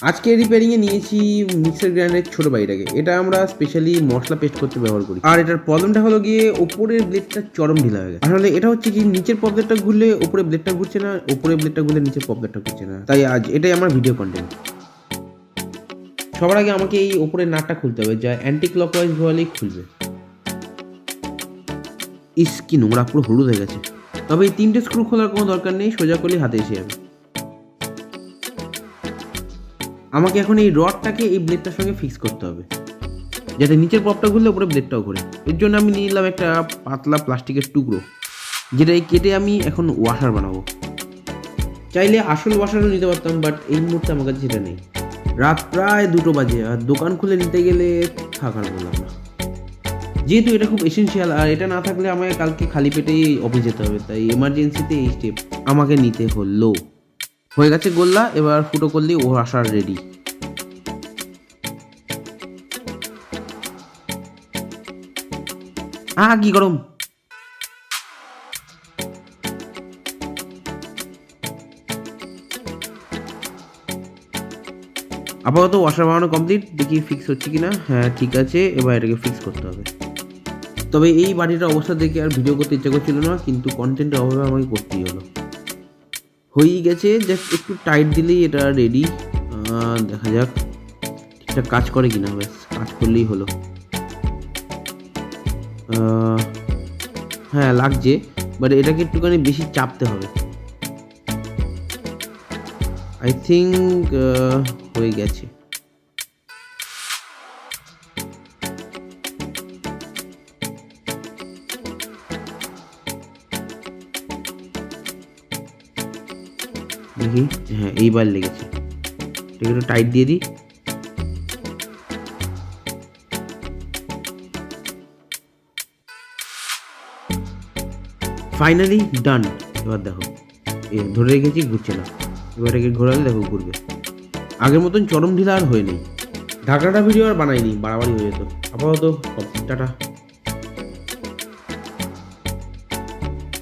আজকে রিপেয়ারিংয়ে নিয়েছি মিক্সার গ্রাইন্ডারের ছোটো বাইটাকে। এটা আমরা স্পেশালি মশলা পেস্ট করতে ব্যবহার করি। আর এটার প্রবলেমটা হলো গিয়ে ওপরের ব্লেডটা চরম ঢিলা হয়ে গেছে। আসলে এটা হচ্ছে কি নিচের পপলেটটা ঘুরলে ওপরে ব্লেডটা ঘুরছে না, ওপরে ব্লেডটা ঘুরলে নিচের পপলেটটা ঘুরছে না। তাই আজ এটাই আমার ভিডিও কন্টেন্ট। সবার আগে আমাকে এই ওপরের নাটটা খুলতে হবে, যা অ্যান্টি ক্লকওয়াইজ ঘোরালেই খুলবে। ইস কি নোংরা, পুরো হলুদ হয়ে গেছে। তবে এই 3টে স্ক্রু খোলার কোনো দরকার নেই, সোজা করলেই হাতে এসে যাবে। আমাকে এখন এই রডটাকে এই ব্লেডটার সঙ্গে ফিক্স করতে হবে, যাতে নিচের পপটা ঘুরলে উপরে ব্লেডটাও ঘুরে। এর জন্য আমি নিয়ে নিলাম একটা পাতলা প্লাস্টিকের টুকরো, যেটা কেটে আমি এখন ওয়াশার বানাবো। চাইলে আসল ওয়াশারও নিতে পারতাম, বাট এই মুহূর্তে আমার কাছে সেটা নেই। রাত প্রায় 2টো বাজে, আর দোকান খুলে নিতে গেলে থাকার বললাম না। যেহেতু এটা খুব এসেন্সিয়াল, আর এটা না থাকলে আমাকে কালকে খালি পেটেই অফিস যেতে হবে, তাই এমার্জেন্সিতে এই স্টেপ আমাকে নিতে হলো। হয়ে গেছে গোল্লা, এবার ফুটো করলেই ও আসার রেডি। কি গরম। আপাতত ওয়াশার বানানো কমপ্লিট, দেখি ফিক্স হচ্ছে কিনা। হ্যাঁ ঠিক আছে, এবার এটাকে ফিক্স করতে হবে। তবে এই বাড়িটার অবস্থা দেখে আর ভিডিও করতে ইচ্ছা করছিল না, কিন্তু কন্টেন্টের অভাবে আমাকে করতেই হলো। হয়েই গেছে, জাস্ট একটু টাইট দিলেই এটা রেডি। দেখা যাক ঠিকঠাক কাজ করে কিনা। ব্যাস কাজ করলেই হলো। হ্যাঁ লাগছে, বাট এটাকে একটুখানি বেশি চাপতে হবে। আই থিঙ্ক হয়ে গেছে। দেখি, হ্যাঁ এইবার লেগেছে। একটু টাইট দিয়ে দিই। ফাইনালি ডান। এবার দেখো, ধরে রেখেছি, ঘুরছে না। এবার একে ঘোরালে দেখো ঘুরবে। আগের মতন চরম ঢিলা আর হয়ে নেই। ঢাকনাটা ভিডিও আর বানাইনি, বাড়াবাড়ি হয়ে যেত। আপাতত টাটা।